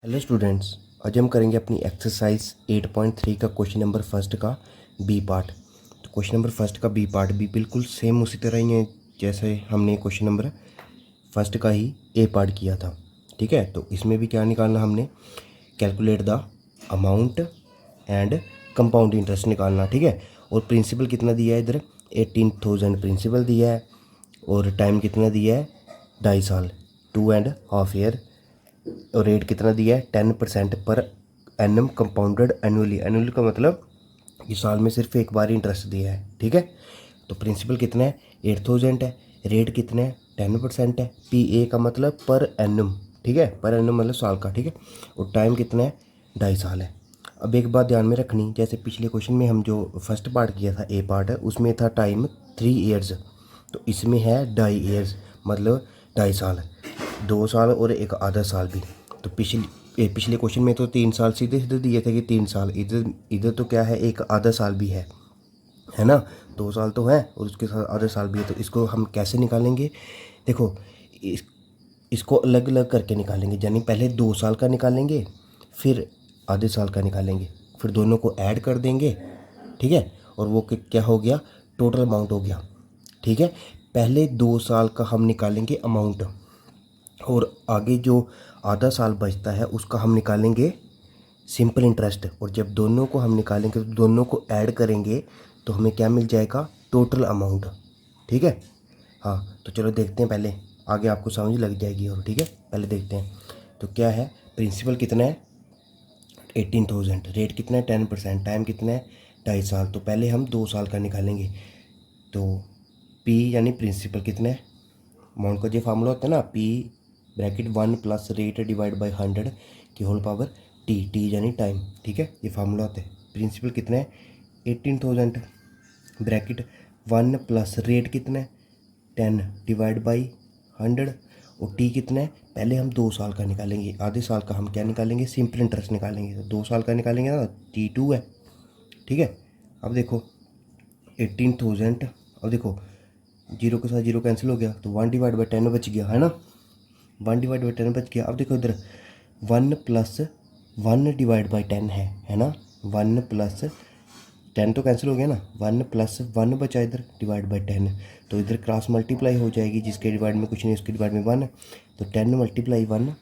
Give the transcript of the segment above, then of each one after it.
Hello students, आज हम करेंगे अपनी एक्सरसाइज 8.3 का क्वेश्चन नंबर फर्स्ट का बी पार्ट। तो क्वेश्चन नंबर फर्स्ट का बी पार्ट भी बिल्कुल सेम उसी तरह ही है जैसे हमने क्वेश्चन नंबर फर्स्ट का ही ए पार्ट किया था। ठीक है, तो इसमें भी क्या निकालना हमने, calculate the amount and compound interest निकालना। ठीक है, और प्रिंसिपल कितना दिया है इधर, 18,000 प्रिंसिपल दिया है और टाइम कितना दिया है, 2.5 साल, 2.5 ईयर। और रेट कितना दिया है, 10% per annum compounded annually. Annually का मतलब ये साल में सिर्फ एक बार इंटरेस्ट दिया है। ठीक है, तो प्रिंसिपल कितना है, 8,000 है, रेट कितना है, 10% है, पी ए का मतलब पर एनम। ठीक है, पर एनम मतलब साल का। ठीक है, और टाइम कितना है, 2.5 साल है। अब एक बात ध्यान में रखनी, जैसे पिछले क्वेश्चन में हम जो फर्स्ट पार्ट किया था, ए पार्ट है, उसमें था टाइम 3 ईयर्स, तो इसमें है 2.5 ईयर्स मतलब 2.5 साल, 2 साल और एक आधा साल भी। तो पिछले क्वेश्चन में तो 3 साल सीधे सीधे दिए थे कि 3 साल, इधर इधर तो क्या है, एक आधा साल भी है ना। 2 साल तो है और उसके साथ आधा साल भी है। तो इसको हम कैसे निकालेंगे, देखो इस इसको अलग अलग करके निकालेंगे, यानी पहले 2 साल का निकालेंगे, फिर आधे साल का निकालेंगे, फिर दोनों को ऐड कर देंगे। ठीक है, और वो क्या हो गया, टोटल अमाउंट हो गया। ठीक है, पहले 2 साल का हम निकालेंगे अमाउंट, और आगे जो आधा साल बचता है उसका हम निकालेंगे सिंपल इंटरेस्ट। और जब दोनों को हम निकालेंगे तो दोनों को ऐड करेंगे तो हमें क्या मिल जाएगा, टोटल अमाउंट। ठीक है, हाँ तो चलो देखते हैं, पहले आगे आपको समझ लग जाएगी। और ठीक है, पहले देखते हैं तो क्या है, प्रिंसिपल कितना है, 18,000, रेट कितना है, 10%, टाइम कितना है, 2.5 साल। तो पहले हम 2 साल का निकालेंगे। तो पी यानी प्रिंसिपल कितना है, अमाउंट का जो फार्मूला होता है ना, P bracket 1 plus rate divide by 100 की होल पावर टी, टी यानी टाइम। ठीक है, ये फार्मूला होता है। प्रिंसिपल कितना है, 18,000 ब्रैकेट 1 प्लस रेट कितना है, 10 डिवाइड बाई 100, और टी कितना है, पहले हम 2 साल का निकालेंगे, आधे साल का हम क्या निकालेंगे, सिंपल इंटरेस्ट निकालेंगे। तो 2 साल का निकालेंगे ना, टी 2 है। ठीक है, अब देखो 18,000, अब देखो जीरो के साथ जीरो कैंसिल हो गया तो 1/10 बच गया, है ना, 1/10 बच गया। अब देखो इधर 1 प्लस 1/10 है ना, 1 प्लस 10 तो कैंसिल हो गया ना, 1 प्लस 1 बचा इधर डिवाइड बाई 10, तो इधर क्रॉस मल्टीप्लाई हो जाएगी, जिसके डिवाइड में कुछ नहीं, उसके डिवाइड में 1 है, तो 10 मल्टीप्लाई 1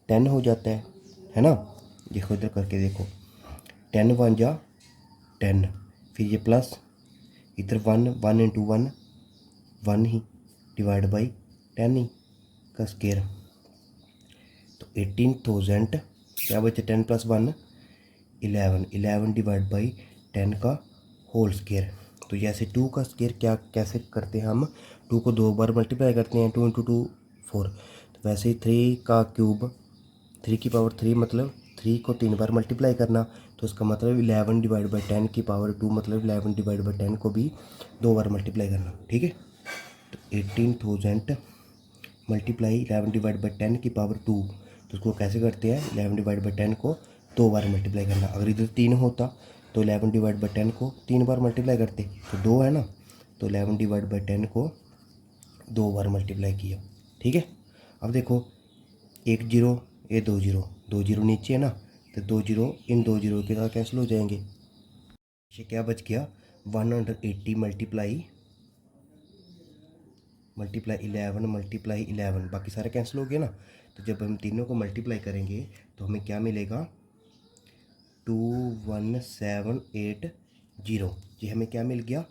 10 हो जाता है ना। देखो इधर करके देखो, 10 1 जा 10, फिर ये प्लस इधर 1 1 इंटू 1 1 ही डिवाइड बाई 10 ही का स्केयर। तो 18,000 क्या बचे, 10 प्लस 1 11, 11 डिवाइड बाई 10 का होल स्केयर। तो जैसे 2 का स्केयर क्या कैसे करते हैं हम, 2 को 2 बार मल्टीप्लाई करते हैं, 2 इंटू 2 4, तो वैसे ही 3 का क्यूब, 3 की पावर 3 मतलब 3 को 3 बार मल्टीप्लाई करना, तो इसका मतलब 11 डिवाइड बाई 10 की पावर 2 मतलब 11 डिवाइड बाई 10 को भी 2 बार मल्टीप्लाई करना। ठीक है, तो 18,000 मल्टीप्लाई 11 डिवाइड बाई 10 की पावर 2, तो उसको कैसे करते हैं, 11 डिवाइड बाई 10 को 2 बार मल्टीप्लाई करना। अगर इधर 3 होता तो 11 डिवाइड बाई 10 को 3 बार मल्टीप्लाई करते, तो 2 है ना, तो 11 डिवाइड बाई 10 को 2 बार मल्टीप्लाई किया। ठीक है, अब देखो एक जीरो, ये 2 जीरो, 2 जीरो नीचे है ना, तो 2 जीरो इन 2 जीरो के साथ कैंसिल हो जाएंगे। ये क्या बच गया, 180 मल्टीप्लाई 11 मल्टीप्लाई 11, बाकी सारे कैंसिल हो गए ना। तो जब हम तीनों को मल्टीप्लाई करेंगे तो हमें क्या मिलेगा, 21780। ये हमें क्या मिल गया,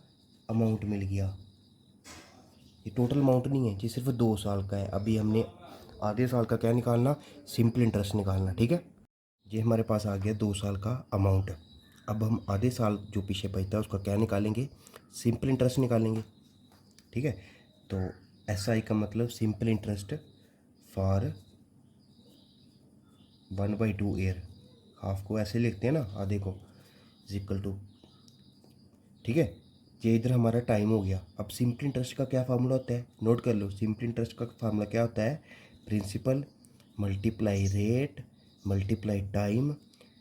अमाउंट मिल गया। ये टोटल अमाउंट नहीं है, ये सिर्फ 2 साल का है। अभी हमने आधे साल का क्या निकालना, सिंपल इंटरेस्ट निकालना। ठीक है, ये हमारे पास आ गया 2 साल का अमाउंट। अब हम आधे साल जो पीछे बचता है उसका क्या निकालेंगे, सिंपल इंटरेस्ट निकालेंगे। ठीक है, तो SI का मतलब simple interest for 1/2 year, half को ऐसे लिखते हैं ना, आधे को इक्वल टू। ठीक है, ये इधर हमारा टाइम हो गया। अब सिंपल इंटरेस्ट का क्या फार्मूला होता है, नोट कर लो, सिंपल इंटरेस्ट का फार्मूला क्या होता है, principal multiply rate multiply time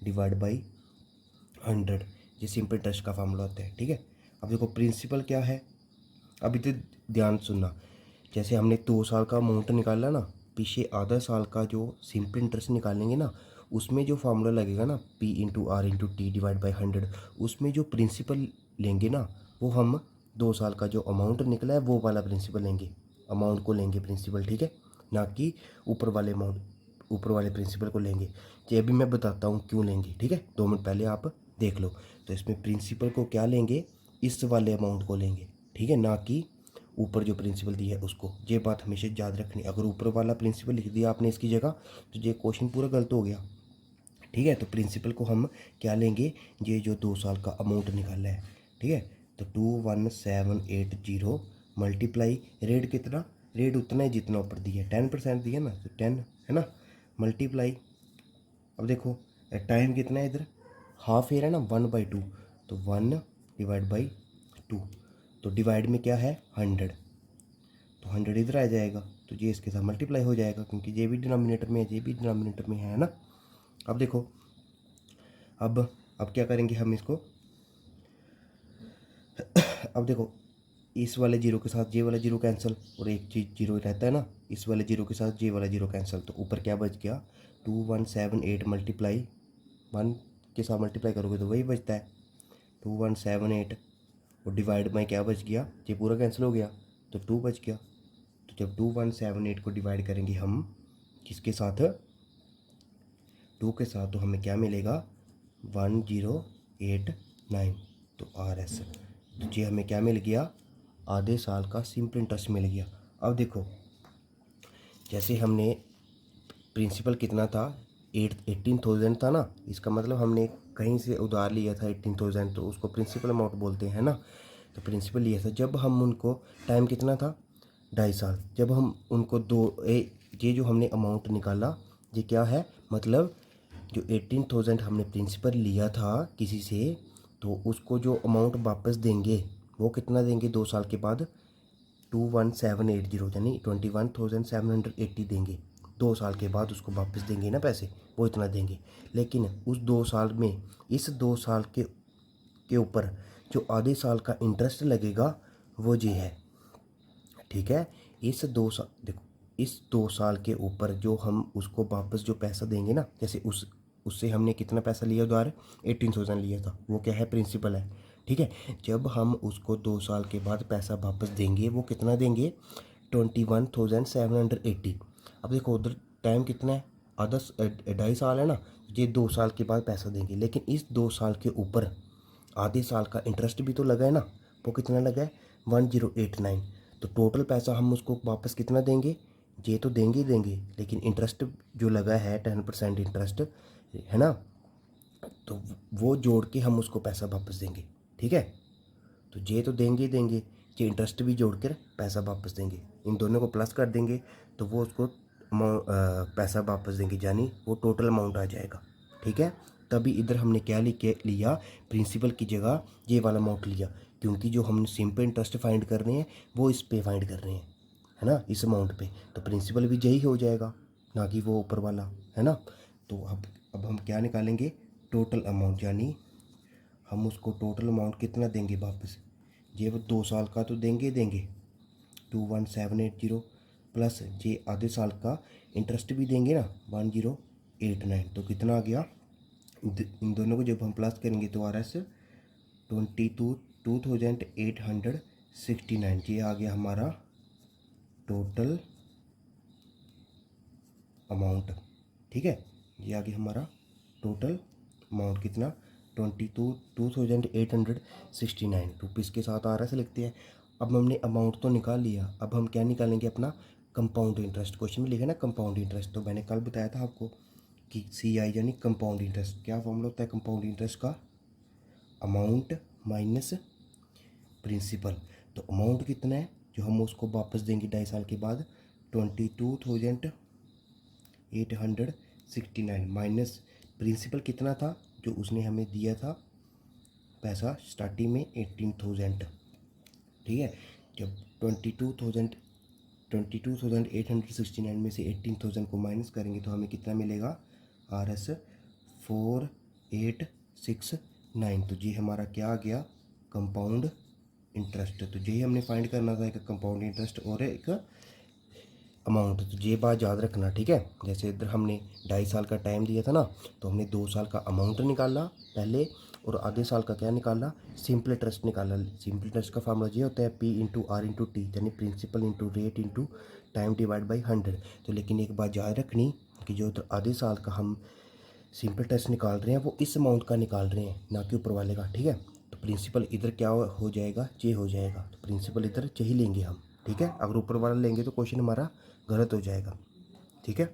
divide by 100, ये सिंपल इंटरेस्ट का फार्मूला होता है। ठीक है, अब देखो प्रिंसिपल क्या है, अब इधर ध्यान सुनना, जैसे हमने 2 साल का अमाउंट निकाला ना, पीछे आधा साल का जो सिंपल इंटरेस्ट निकालेंगे ना, उसमें जो फार्मूला लगेगा ना P into R into T divide by 100, उसमें जो प्रिंसिपल लेंगे ना वो हम 2 साल का जो अमाउंट निकला है वो वाला प्रिंसिपल लेंगे, अमाउंट को लेंगे प्रिंसिपल, ठीक है, ना कि ऊपर वाले अमाउंट, ऊपर वाले प्रिंसिपल को लेंगे। ये भी मैं बताता हूँ क्यों लेंगे, ठीक है, 2 मिनट पहले आप देख लो। तो इसमें प्रिंसिपल को क्या लेंगे, इस वाले अमाउंट को लेंगे, ठीक है, ना कि ऊपर जो प्रिंसिपल दिया है उसको। ये बात हमेशा याद रखनी, अगर ऊपर वाला प्रिंसिपल लिख दिया आपने इसकी जगह तो ये क्वेश्चन पूरा गलत हो गया, ठीक है। तो प्रिंसिपल को हम क्या लेंगे, ये जो 2 साल का अमाउंट निकाला है, ठीक है, तो 21780 मल्टीप्लाई रेट कितना, रेट उतना ही जितना ऊपर दिया है, 10% दिया ना, तो 10 है ना, मल्टीप्लाई, अब देखो टाइम कितना है इधर, हाफ ईयर है ना, 1/2, तो 1 डिवाइड बाई 2, तो डिवाइड में क्या है 100, तो 100 इधर आ जाएगा, तो ये इसके साथ मल्टीप्लाई हो जाएगा क्योंकि ये भी डिनोमिनेटर में है, ये भी डिनोमिनेटर में है ना। अब देखो अब क्या करेंगे हम इसको, अब देखो इस वाले जीरो के साथ ये वाला जीरो कैंसिल, और एक चीज़ जीरो रहता है ना, इस वाले जीरो के साथ ये वाला जीरो कैंसिल, तो ऊपर क्या बच गया 2178 मल्टीप्लाई 1 के साथ मल्टीप्लाई करोगे तो वही बचता है 2178, और डिवाइड में क्या बच गया, ये पूरा कैंसिल हो गया तो 2 बच गया। तो जब 2178 को डिवाइड करेंगे हम किसके साथ, 2 के साथ, तो हमें क्या मिलेगा 1089, तो RS, तो ये हमें क्या मिल गया, आधे साल का सिंपल इंटरेस्ट मिल गया। अब देखो जैसे हमने प्रिंसिपल कितना था 18,000 था ना, इसका मतलब हमने कहीं से उधार लिया था 18,000, तो उसको प्रिंसिपल अमाउंट बोलते हैं ना। तो प्रिंसिपल लिया था, जब हम उनको, टाइम कितना था 2.5 साल, जब हम उनको ये जो हमने अमाउंट निकाला ये क्या है, मतलब जो 18,000 हमने प्रिंसिपल लिया था किसी से, तो उसको जो अमाउंट वापस देंगे वो कितना देंगे 2 साल के बाद, 21780 यानी 21,780 देंगे, 2 साल के बाद उसको वापस देंगे ना पैसे, वो इतना देंगे। लेकिन उस 2 साल में, इस 2 साल के ऊपर जो आधे साल का इंटरेस्ट लगेगा वो ये है, ठीक है। इस 2 साल, देखो इस 2 साल के ऊपर जो हम उसको वापस जो पैसा देंगे ना, जैसे उससे हमने कितना पैसा लिया उधार, 18,000 लिया था, वो क्या है प्रिंसिपल है, ठीक है। जब हम उसको 2 साल के बाद पैसा वापस देंगे वो कितना देंगे 21,780। अब देखो उधर टाइम कितना है, आधा 2.5 साल है ना, ये 2 साल के बाद पैसा देंगे, लेकिन इस 2 साल के ऊपर आधे साल का इंटरेस्ट भी तो लगा है ना, वो कितना लगा है 1089, तो टोटल पैसा हम उसको वापस कितना देंगे, ये तो देंगे ही देंगे, लेकिन इंटरेस्ट जो लगा है 10% इंटरेस्ट है ना, तो वो जोड़ के हम उसको पैसा वापस देंगे, ठीक है। तो ये तो देंगे ही देंगे, ये इंटरेस्ट भी जोड़ कर पैसा वापस देंगे, इन दोनों को प्लस कर देंगे तो वो उसको पैसा वापस देंगे, यानी वो टोटल अमाउंट आ जाएगा, ठीक है। तभी इधर हमने क्या लिया, प्रिंसिपल की जगह ये वाला अमाउंट लिया, क्योंकि जो हमने सिंपल इंटरेस्ट फाइंड कर रहे हैं वो इस पे फाइंड कर रहे हैं, है ना, इस अमाउंट पे, तो प्रिंसिपल भी यही हो जाएगा ना कि वो ऊपर वाला, है ना। तो अब हम क्या निकालेंगे टोटल अमाउंट, यानी हम उसको टोटल अमाउंट कितना देंगे वापस, ये वो 2 साल का तो देंगे ही देंगे 21,780 प्लस ये आधे साल का इंटरेस्ट भी देंगे ना 1089, तो कितना आ गया, इन दोनों को जब हम प्लस करेंगे तो RS 22,869, ये आ गया हमारा टोटल अमाउंट, ठीक है, ये आ गया हमारा टोटल अमाउंट कितना 22,869 रुपीज़ के साथ RS लिखते हैं। अब हमने अमाउंट तो निकाल लिया, अब हम क्या निकालेंगे अपना कंपाउंड इंटरेस्ट, क्वेश्चन में लिखा ना कंपाउंड इंटरेस्ट, तो मैंने कल बताया था आपको कि CI यानी कंपाउंड इंटरेस्ट, क्या फॉर्मूला होता है कंपाउंड इंटरेस्ट का, अमाउंट माइनस प्रिंसिपल। तो अमाउंट कितना है जो हम उसको वापस देंगे 2.5 साल के बाद 22,869 माइनस प्रिंसिपल कितना था जो उसने हमें दिया था पैसा स्टार्टिंग में 18,000, ठीक है। जब 22,869 में से 18,000 को माइनस करेंगे तो हमें कितना मिलेगा RS 4869, तो ये हमारा क्या आ गया कंपाउंड इंटरेस्ट। तो यही हमने फाइंड करना था, एक कंपाउंड इंटरेस्ट और एक अमाउंट। तो ये बात याद रखना, ठीक है। जैसे इधर हमने 2.5 साल का टाइम दिया था ना, तो हमने 2 साल का अमाउंट निकाला पहले और आधे साल का क्या निकाला, सिंपल इंटरेस्ट निकाला। सिंपल इंटरेस्ट का फार्मूला ये होता है P into R into T, यानी principal into rate into time divide by 100। तो लेकिन एक बात याद रखनी कि जो उधर आधे साल का हम सिंपल इंटरेस्ट निकाल रहे हैं वो इस अमाउंट का निकाल रहे हैं, ना कि ऊपर वाले का, ठीक है। तो प्रिंसिपल इधर क्या हो जाएगा, ये हो जाएगा। तो प्रिंसिपल इधर यही लेंगे हम, ठीक है। अगर ऊपर वाला लेंगे तो क्वेश्चन हमारा गलत हो जाएगा, ठीक है।